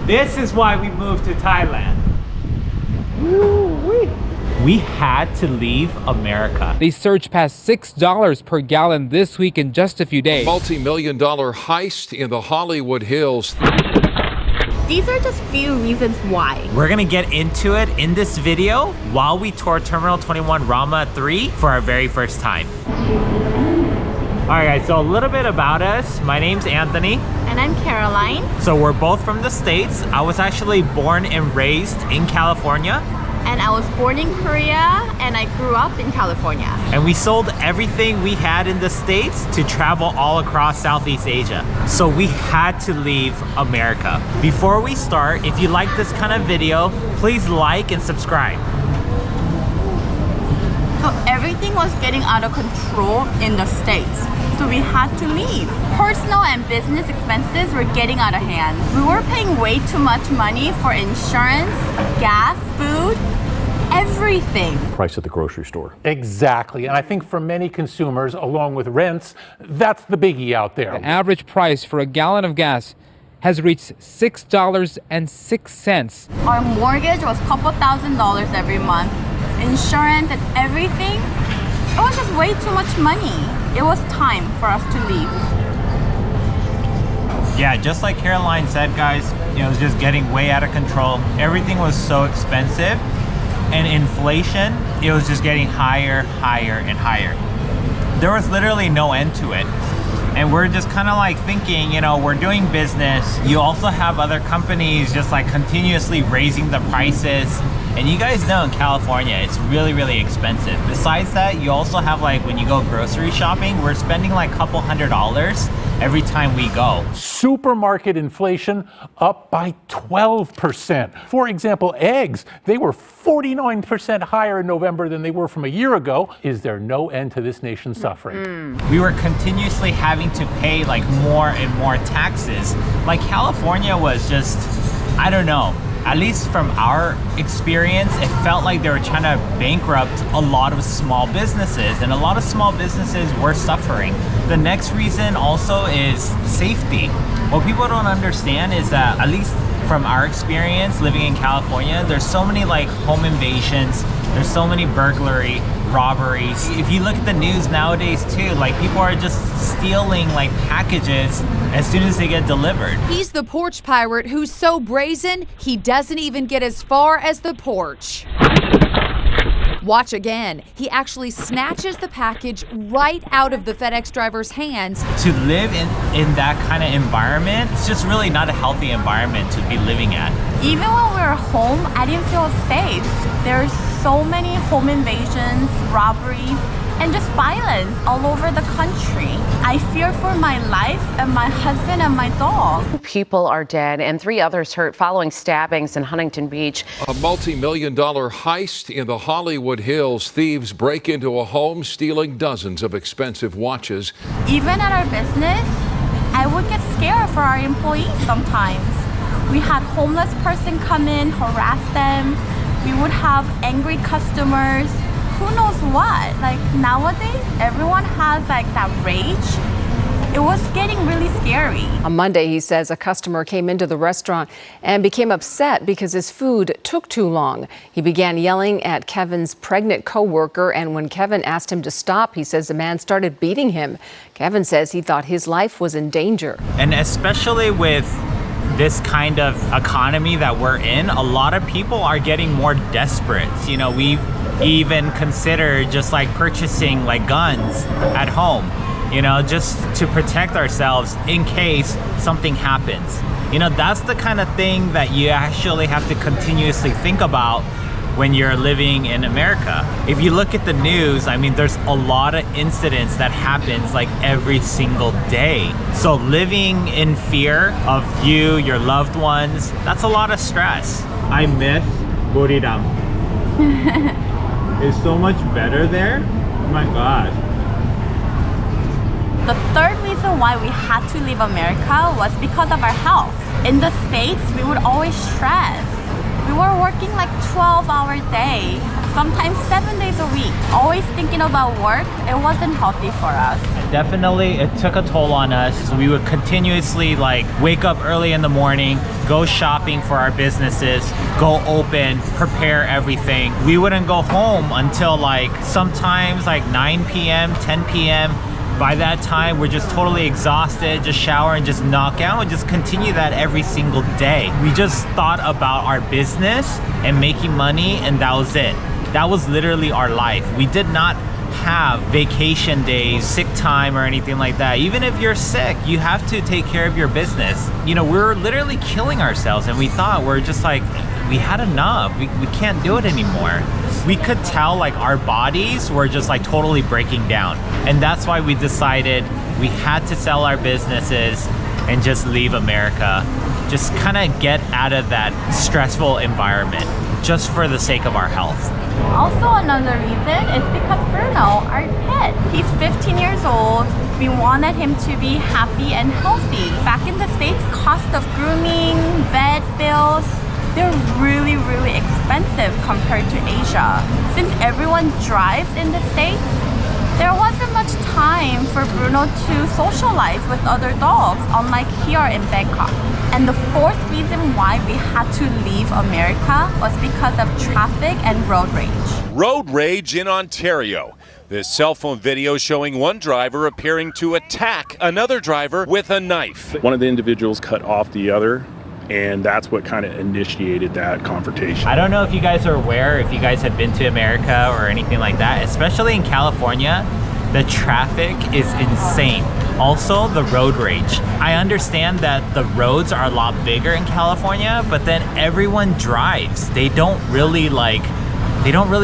This is why we moved to Thailand. We had to leave America. They surged past $6 per gallon this week in just a few days. Multi-million-dollar heist in the Hollywood Hills. These are just few reasons why. We're gonna get into it in this video while we tour Terminal 21 Rama 3 for our very first time. Alright guys, so a little bit about us. My name's Anthony. And I'm Caroline. So we're both from the States. I was actually born and raised in California. And I was born in Korea and I grew up in California. And we sold everything we had in the States to travel all across Southeast Asia. So we had to leave America. Before we start, if you like this kind of video, please like and subscribe. So everything was getting out of control in the States. So we had to leave. Personal and business expenses were getting out of hand. We were paying way too much money for insurance, gas, food, everything. Price at the grocery store. Exactly. And I think for many consumers, along with rents, that's the biggie out there. The average price for a gallon of gas has reached $6.06. Our mortgage was a couple $1,000s every month. Insurance and everything. It was just way too much money. It was time for us to leave. Yeah, just like Caroline said, guys, it was just getting way out of control. Everything was so expensive. And inflation, it was just getting higher, higher, and higher. There was literally no end to it. And we're just kind of like thinking, you know, we're doing business. You also have other companies just like continuously raising the prices. And you guys know in California, it's really, really expensive. Besides that, you also have like when you go grocery shopping, we're spending like a couple $100s every time we go. Supermarket inflation up by 12%. For example, eggs, they were 49% higher in November than they were from a year ago. Is there no end to this nation's suffering? We were continuously having to pay like more and more taxes. Like California was just, I don't know. At least from our experience, it felt like they were trying to bankrupt a lot of small businesses, and a lot of small businesses were suffering. The next reason also is safety. What people don't understand is that, at least from our experience living in California, there's so many like home invasions, there's so many burglary, robberies. If you look at the news nowadays too, like people are just stealing like packages as soon as they get delivered. He's the porch pirate who's so brazen, he doesn't even get as far as the porch. Watch again. He actually snatches the package right out of the FedEx driver's hands. To live in that kind of environment, it's just really not a healthy environment to be living at. Even when we were home, I didn't feel safe. There's so many home invasions, robberies, and just violence all over the country. I fear for my life and my husband and my dog. People are dead and 3 others hurt following stabbings in Huntington Beach. A multi-million-dollar heist in the Hollywood Hills. Thieves break into a home, stealing dozens of expensive watches. Even at our business, I would get scared for our employees sometimes. We had homeless person come in, harass them. We would have angry customers. Who knows what? Like nowadays, everyone has like that rage. It was getting really scary. On Monday, he says a customer came into the restaurant and became upset because his food took too long. He began yelling at Kevin's pregnant coworker, and when Kevin asked him to stop, he says the man started beating him. Kevin says he thought his life was in danger. And especially with this kind of economy that we're in, a lot of people are getting more desperate. You know, we've even considered just like purchasing like guns at home, you know, just to protect ourselves in case something happens. You know, that's the kind of thing that you actually have to continuously think about when you're living in America. If you look at the news, I mean, there's a lot of incidents that happens like every single day. So living in fear of you, your loved ones, that's a lot of stress. I miss Buridam. It's so much better there. Oh my gosh. The third reason why we had to leave America was because of our health. In the States, we would always stress. We were working like 12-hour day, sometimes 7 days a week. Always thinking about work, it wasn't healthy for us. Definitely, it took a toll on us. We would continuously wake up early in the morning, go shopping for our businesses, go open, prepare everything. We wouldn't go home until sometimes 9 p.m., 10 p.m. By that time, we're just totally exhausted, just shower and just knock out and just continue that every single day. We just thought about our business and making money, and that was it. That was literally our life. We did not have vacation days, sick time, or anything like that. Even if you're sick, you have to take care of your business. We were literally killing ourselves, and we thought we're just we had enough. We can't do it anymore. We could tell our bodies were just totally breaking down. And that's why we decided we had to sell our businesses and just leave America. Just kind of get out of that stressful environment just for the sake of our health. Also another reason is because Bruno, our pet, he's 15 years old. We wanted him to be happy and healthy. Back in the States, cost of grooming, vet bills, they're really, really expensive compared to Asia. Since everyone drives in the States, there wasn't much time for Bruno to socialize with other dogs, unlike here in Bangkok. And the fourth reason why we had to leave America was because of traffic and road rage. Road rage in Ontario. This cell phone video showing one driver appearing to attack another driver with a knife. One of the individuals cut off the other, and that's what kind of initiated that confrontation. I don't know if you guys are aware, if you guys have been to America or anything like that, especially in California, the traffic is insane. Also, the road rage. I understand that the roads are a lot bigger in California, but then everyone drives. They don't really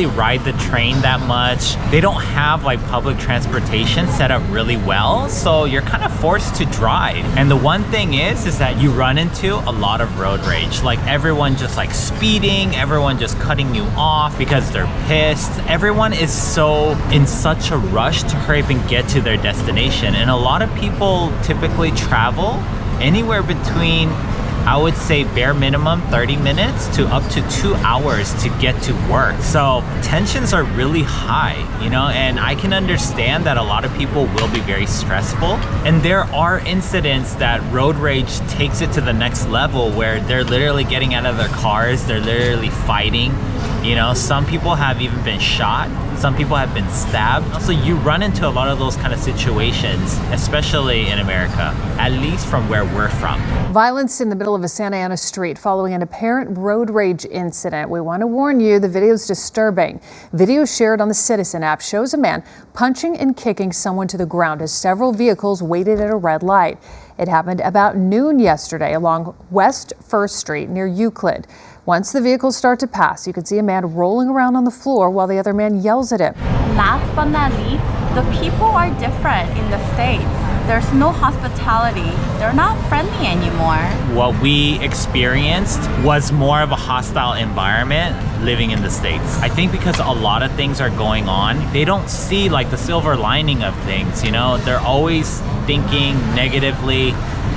ride the train that much. They don't have public transportation set up really well, so you're kind of forced to drive. And the one thing is that you run into a lot of road rage. Everyone just speeding, everyone just cutting you off because they're pissed. Everyone is in such a rush to hurry up and get to their destination. And a lot of people typically travel anywhere between, I would say, bare minimum 30 minutes to up to 2 hours to get to work. So tensions are really high, and I can understand that a lot of people will be very stressful. And there are incidents that road rage takes it to the next level where they're literally getting out of their cars, they're literally fighting. Some people have even been shot. Some people have been stabbed. So you run into a lot of those kind of situations, especially in America, at least from where we're from. Violence in the middle of a Santa Ana street following an apparent road rage incident. We want to warn you, the video is disturbing. Video shared on the Citizen app shows a man punching and kicking someone to the ground as several vehicles waited at a red light. It happened about noon yesterday along West 1st Street near Euclid. Once the vehicles start to pass, you can see a man rolling around on the floor while the other man yells at him. Last but not least, the people are different in the States. There's no hospitality. They're not friendly anymore. What we experienced was more of a hostile environment living in the States. I think because a lot of things are going on, they don't see the silver lining of things, They're always thinking negatively,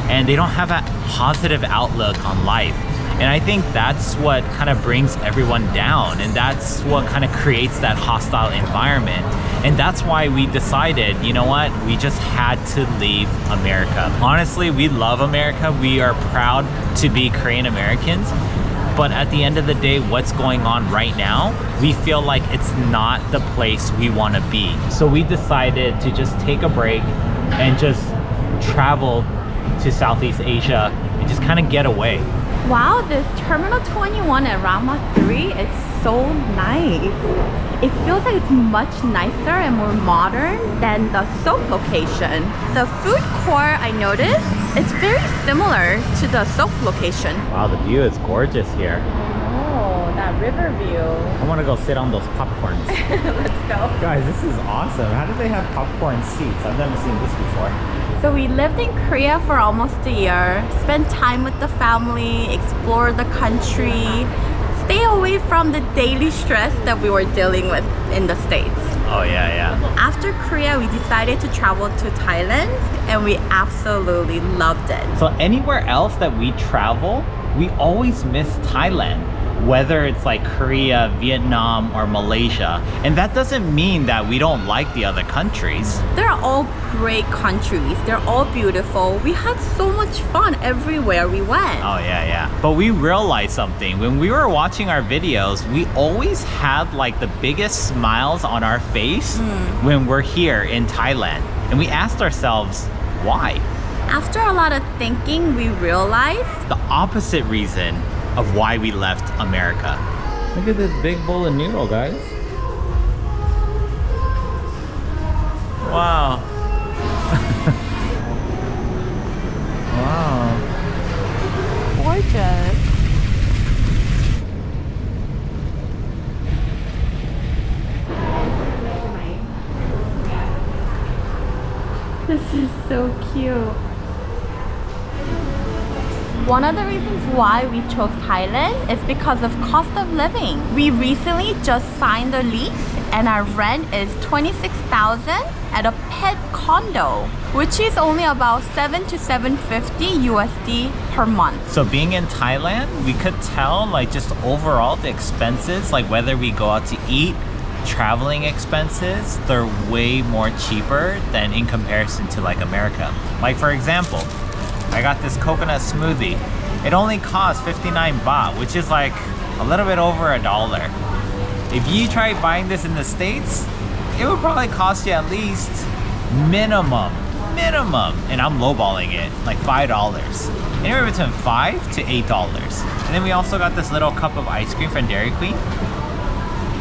and they don't have a positive outlook on life. And I think that's what kind of brings everyone down, and that's what kind of creates that hostile environment. And that's why we decided, we just had to leave America. Honestly, we love America. We are proud to be Korean Americans. But at the end of the day, what's going on right now, we feel like it's not the place we want to be. So we decided to just take a break and just travel to Southeast Asia and just kind of get away. Wow, this Terminal 21 at Rama 3 is so nice. It feels like it's much nicer and more modern than the Soap location. The food court, I noticed, it's very similar to the Soap location. Wow, the view is gorgeous here. Oh, that river view. I want to go sit on those popcorns. Let's go. Guys, this is awesome. How do they have popcorn seats? I've never seen this before. So we lived in Korea for almost a year, spent time with the family, explored the country, stay away from the daily stress that we were dealing with in the States. Oh yeah. After Korea, we decided to travel to Thailand, and we absolutely loved it. So anywhere else that we travel, we always miss Thailand, whether it's like Korea, Vietnam, or Malaysia. And that doesn't mean that we don't like the other countries. They're all great countries. They're all beautiful. We had so much fun everywhere we went. Oh yeah. But we realized something. When we were watching our videos, we always had like the biggest smiles on our face when we're here in Thailand. And we asked ourselves, why? After a lot of thinking, we realized The opposite reason of why we left America. Look at this big bowl of noodle, guys. Wow. Wow. gorgeous. This is so cute. One of the reasons why we chose Thailand is because of cost of living. We recently just signed a lease and our rent is $26,000 at a pet condo, which is only about $7 to $750 USD per month. So being in Thailand, we could tell like just overall the expenses, like whether we go out to eat, traveling expenses, they're way more cheaper than in comparison to like America. Like for example, I got this coconut smoothie. It only costs 59 baht, which is like a little bit over $1. If you try buying this in the States, it would probably cost you at least minimum, and I'm lowballing it, like $5. Anywhere between $5 to $8. And then we also got this little cup of ice cream from Dairy Queen.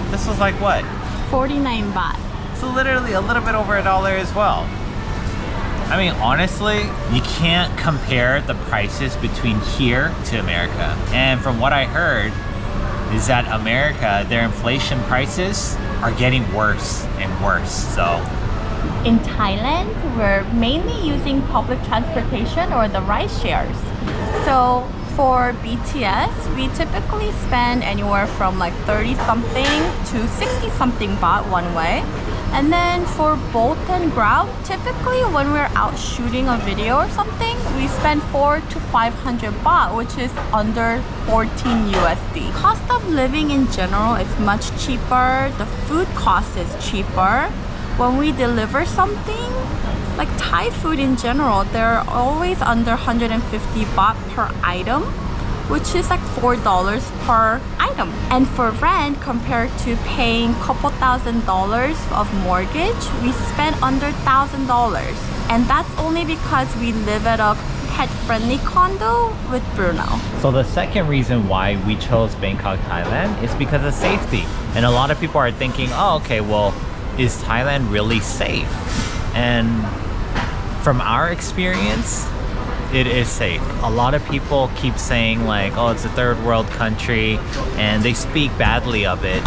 This was like what? 49 baht. So literally a little bit over $1 as well. I mean, honestly, you can't compare the prices between here to America. And from what I heard, is that America, their inflation prices are getting worse and worse, so. In Thailand, we're mainly using public transportation or the ride shares. So for BTS, we typically spend anywhere from like 30 something to 60 something baht one way. And then for Bolt and Grab, typically when we're out shooting a video or something, we spend 400 to 500 baht, which is under 14 USD. Cost of living in general is much cheaper. The food cost is cheaper. When we deliver something, like Thai food in general, they're always under 150 baht per item, which is like $4 per item. And for rent, compared to paying couple $1,000s of mortgage, we spend under $1,000. And that's only because we live at a pet-friendly condo with Bruno. So the second reason why we chose Bangkok, Thailand is because of safety. And a lot of people are thinking, oh, okay, well, is Thailand really safe? And from our experience, it is safe. A lot of people keep saying like, oh, it's a third world country, and they speak badly of it.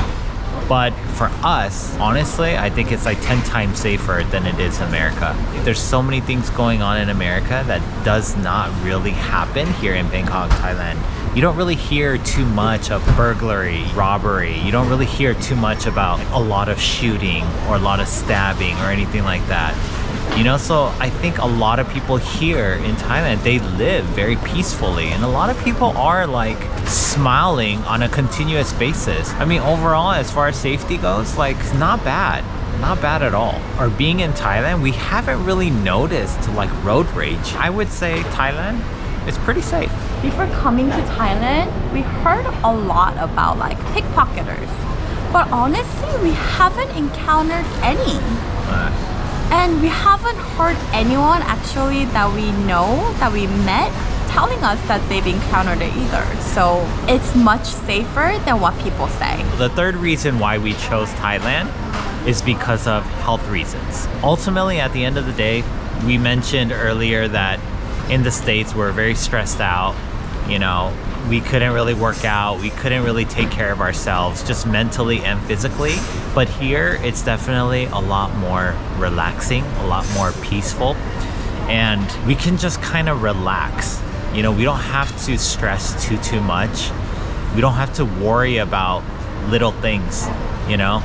But for us, honestly, I think it's like 10 times safer than it is America. There's so many things going on in America that does not really happen here in Bangkok, Thailand. You don't really hear too much of burglary, robbery. You don't really hear too much about a lot of shooting or a lot of stabbing or anything like that. You know, so I think a lot of people here in Thailand, they live very peacefully, and a lot of people are like smiling on a continuous basis. I mean, overall, as far as safety goes, like not bad at all. Or being in Thailand, we haven't really noticed like road rage. I would say Thailand is pretty safe. Before coming to Thailand, we heard a lot about like pickpocketers, but honestly, we haven't encountered any. And we haven't heard anyone actually that we know, that we met, telling us that they've encountered it either. So it's much safer than what people say. The third reason why we chose Thailand is because of health reasons. Ultimately, at the end of the day, we mentioned earlier that in the States, we're very stressed out. You know, we couldn't really work out. We couldn't really take care of ourselves, just mentally and physically. But here, it's definitely a lot more relaxing, a lot more peaceful. And we can just kind of relax. You know, we don't have to stress too much. We don't have to worry about little things, you know?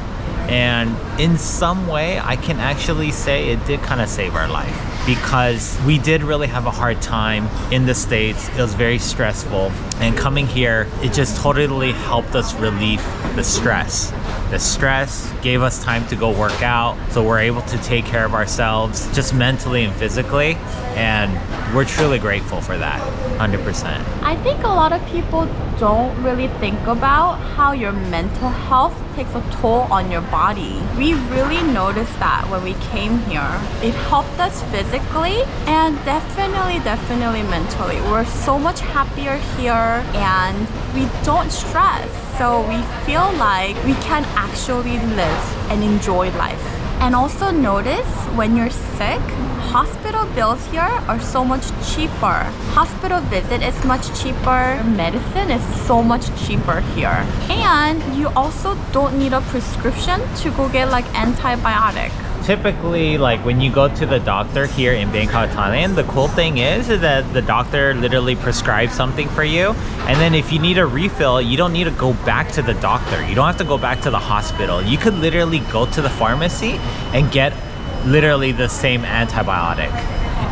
And in some way, I can actually say it did kind of save our life. because we did really have a hard time in the States. It was very stressful, and coming here, it just totally helped us relieve the stress. The stress gave us time to go work out, so we're able to take care of ourselves just mentally and physically, and we're truly grateful for that, 100%. I think a lot of people don't really think about how your mental health takes a toll on your body. We really noticed that when we came here. It helped us physically and definitely mentally. We're so much happier here and we don't stress. So we feel like we can actually live and enjoy life. And also notice when you're sick, hospital bills here are so much cheaper. Hospital visit is much cheaper. Medicine is so much cheaper here. And you also don't need a prescription to go get like antibiotic. Typically, like when you go to the doctor here in Bangkok, Thailand, the cool thing is that the doctor literally prescribes something for you. And then if you need a refill, you don't need to go back to the doctor. You don't have to go back to the hospital. You could literally go to the pharmacy and get literally the same antibiotic.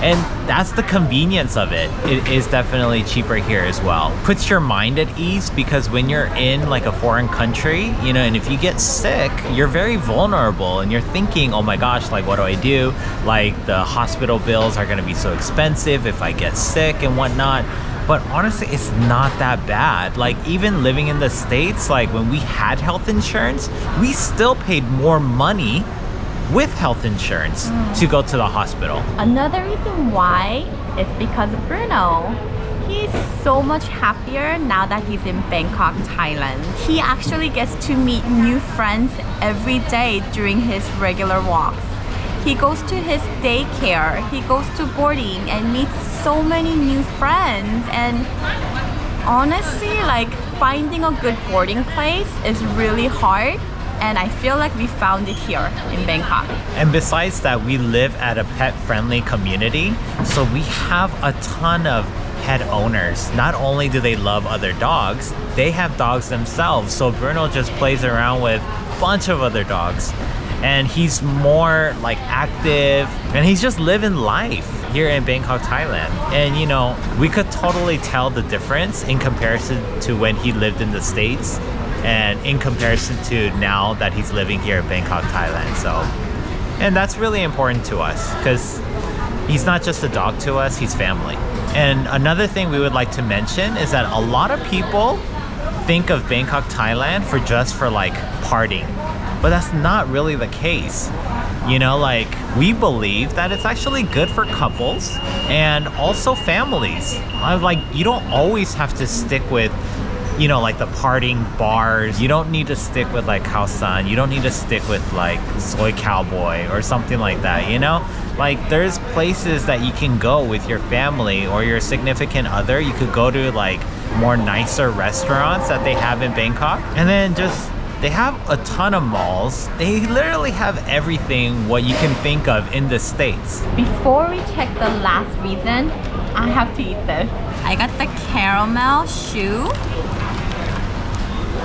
And that's the convenience of it. It is definitely cheaper here as well. Puts your mind at ease because when you're in like a foreign country, you know, and if you get sick, you're very vulnerable and you're thinking, oh my gosh, like what do I do? Like the hospital bills are gonna be so expensive if I get sick and whatnot. But honestly, it's not that bad. Like even living in the States, like when we had health insurance, we still paid more money with health insurance to go to the hospital. Another reason why is because of Bruno. He's so much happier now that he's in Bangkok, Thailand. He actually gets to meet new friends every day during his regular walks. He goes to his daycare, he goes to boarding and meets so many new friends. And honestly, like finding a good boarding place is really hard. And I feel like we found it here in Bangkok. And besides that, we live at a pet-friendly community, so we have a ton of pet owners. Not only do they love other dogs, they have dogs themselves. So Bruno just plays around with a bunch of other dogs. And he's more like active, and he's just living life here in Bangkok, Thailand. And you know, we could totally tell the difference in comparison to when he lived in the States and in comparison to now that he's living here in Bangkok, Thailand. So, and that's really important to us because he's not just a dog to us, he's family. And another thing we would like to mention is that a lot of people think of Bangkok, Thailand for like partying, but that's not really the case. You know, like we believe that it's actually good for couples and also families. Like you don't always have to stick with, you know, like the partying bars. You don't need to stick with like Khao San. You don't need to stick with like Soy Cowboy or something like that, you know? Like there's places that you can go with your family or your significant other. You could go to like more nicer restaurants that they have in Bangkok. And then just, they have a ton of malls. They literally have everything what you can think of in the States. Before we check the last reason, I have to eat this. I got the caramel shoe.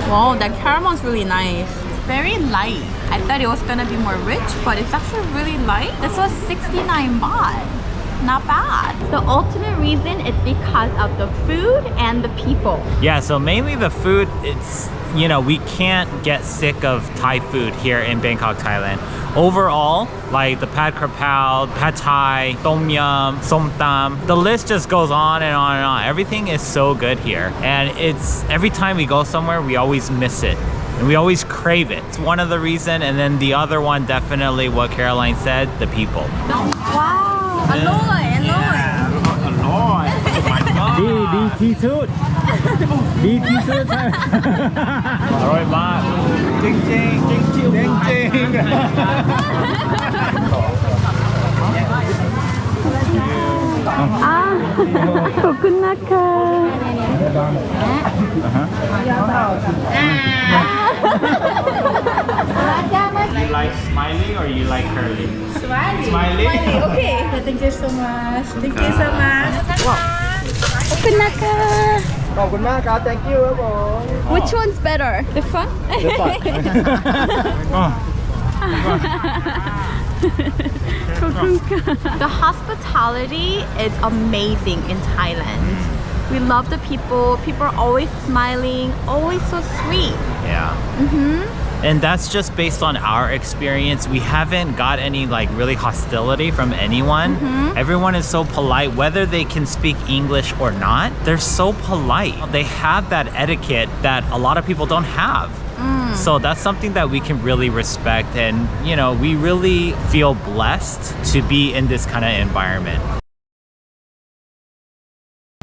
Wow, that caramel is really nice. It's very light. I thought it was gonna be more rich, but it's actually really light. This was 69 baht. Not bad. The ultimate reason is because of the food and the people. Yeah, so mainly the food, it's, you know, we can't get sick of Thai food here in Bangkok, Thailand. Overall, like the pad krapao, pad Thai, tom yum, som tam, the list just goes on and on and on. Everything is so good here. And it's, every time we go somewhere, we always miss it. And we always crave it. It's one of the reasons. And then the other one, definitely what Caroline said, the people. Wow. Alloy. ดีที่สุดดีที่สุดใช่อร่อยมากจริงจริงจริงจริงจริงขอบคุณนะคะ You like smiling or you like curly? Smiling. Okay. Thank you so much. Thank you so much. ขอบคุณนะคะ ขอบคุณมากครับ thank you ครับผม Which one's better? This one? The hospitality is amazing in Thailand. We love the people. People are always smiling, always so sweet. Yeah. And that's just based on our experience. We haven't got any like really hostility from anyone. Everyone is so polite, whether they can speak English or not. They're so polite. They have that etiquette that a lot of people don't have. So that's something that we can really respect, and you know, we really feel blessed to be in this kind of environment.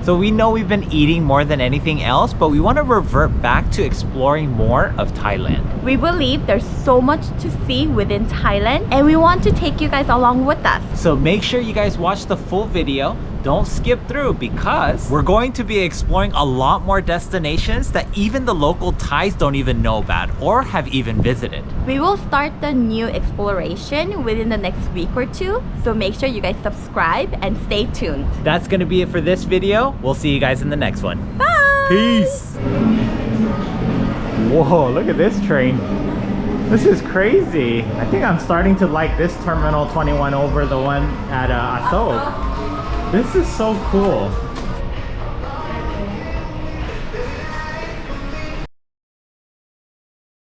So we know we've been eating more than anything else, but we want to revert back to exploring more of Thailand. We believe there's so much to see within Thailand, and we want to take you guys along with us. So make sure you guys watch the full video. Don't skip through, because we're going to be exploring a lot more destinations that even the local Thais don't even know about or have even visited. We will start the new exploration within the next week or two, so make sure you guys subscribe and stay tuned. That's going to be it for this video. We'll see you guys in the next one. Bye! Peace! Whoa, look at this train. This is crazy. I think I'm starting to like this Terminal 21 over the one at Asok. This is so cool.